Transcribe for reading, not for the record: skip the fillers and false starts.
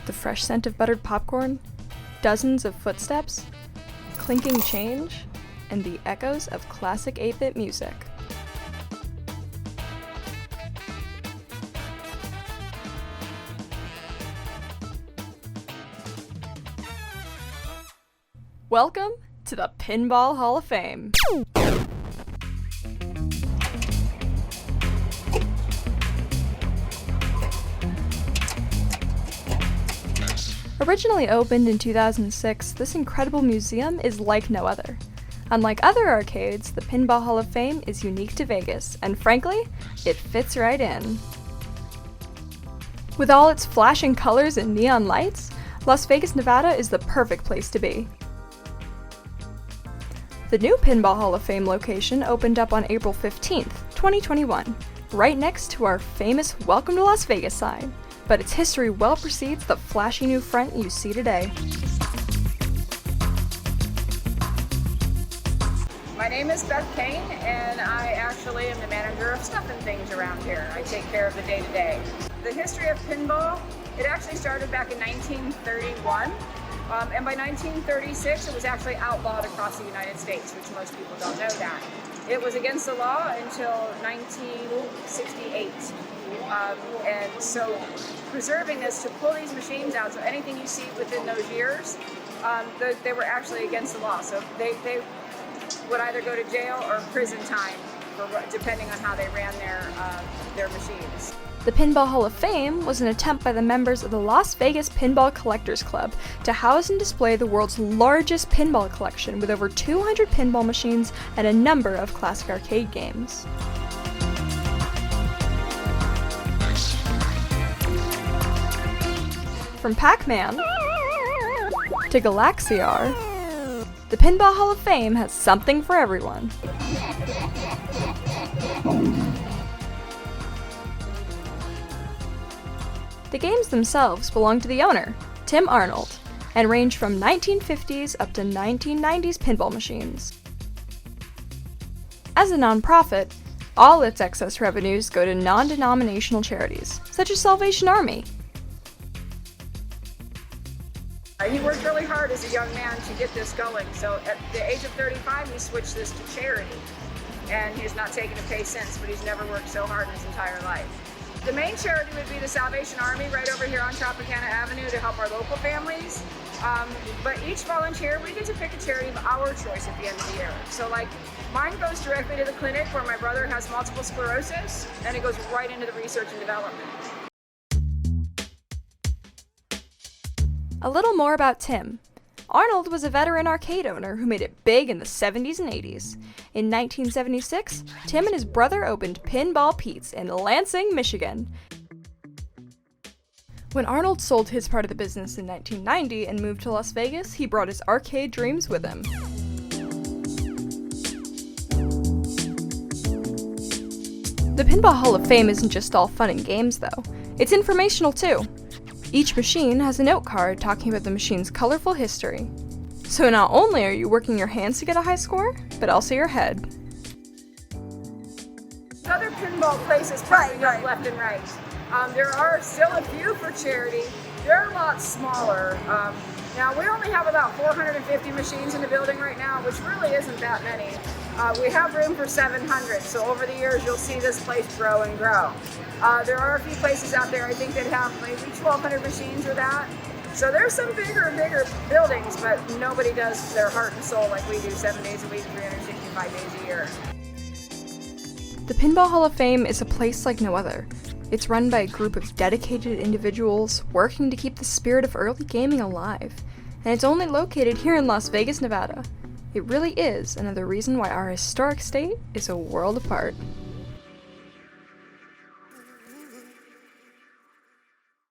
The fresh scent of buttered popcorn, dozens of footsteps, clinking change, and the echoes of classic 8-bit music. Welcome to the Pinball Hall of Fame. Originally opened in 2006, this incredible museum is like no other. Unlike other arcades, the Pinball Hall of Fame is unique to Vegas, and frankly, it fits right in. With all its flashing colors and neon lights, Las Vegas, Nevada is the perfect place to be. The new Pinball Hall of Fame location opened up on April 15th, 2021, right next to our famous Welcome to Las Vegas sign, but its history well precedes the flashy new front you see today. My name is Beth Kane, and I actually am the manager of Stuff and Things around here. I take care of the day-to-day. The history of pinball, it actually started back in 1931. And by 1936, it was actually outlawed across the United States, which most people don't know that. It was against the law until 1968. And so preserving this to pull these machines out, so anything you see within those years, they were actually against the law. So they would either go to jail or prison time, depending on how they ran their machines. The Pinball Hall of Fame was an attempt by the members of the Las Vegas Pinball Collectors Club to house and display the world's largest pinball collection with over 200 pinball machines and a number of classic arcade games. From Pac-Man to Galaxiar, the Pinball Hall of Fame has something for everyone. The games themselves belong to the owner, Tim Arnold, and range from 1950s up to 1990s pinball machines. As a nonprofit, all its excess revenues go to non-denominational charities, such as Salvation Army. He worked really hard as a young man to get this going, so at the age of 35 he switched this to charity, and he's not taken a pay since, but he's never worked so hard in his entire life. The main charity would be the Salvation Army right over here on Tropicana Avenue to help our local families. But each volunteer, we get to pick a charity of our choice at the end of the year. So like mine goes directly to the clinic where my brother has multiple sclerosis, and it goes right into the research and development. A little more about Tim. Arnold was a veteran arcade owner who made it big in the 70s and 80s. In 1976, Tim and his brother opened Pinball Pete's in Lansing, Michigan. When Arnold sold his part of the business in 1990 and moved to Las Vegas, he brought his arcade dreams with him. The Pinball Hall of Fame isn't just all fun and games, though. It's informational, too. Each machine has a note card talking about the machine's colorful history. So not only are you working your hands to get a high score, but also your head. Other pinball places popping up left and right. There are still a few for charity. They're a lot smaller. Now we only have about 450 machines in the building right now, which really isn't that many. We have room for 700, so over the years you'll see this place grow and grow. There are a few places out there, I think, that have maybe 1,200 machines or that. So there's some bigger and bigger buildings, but nobody does their heart and soul like we do 7 days a week, 365 days a year. The Pinball Hall of Fame is a place like no other. It's run by a group of dedicated individuals working to keep the spirit of early gaming alive, and it's only located here in Las Vegas, Nevada. It really is another reason why our historic state is a world apart.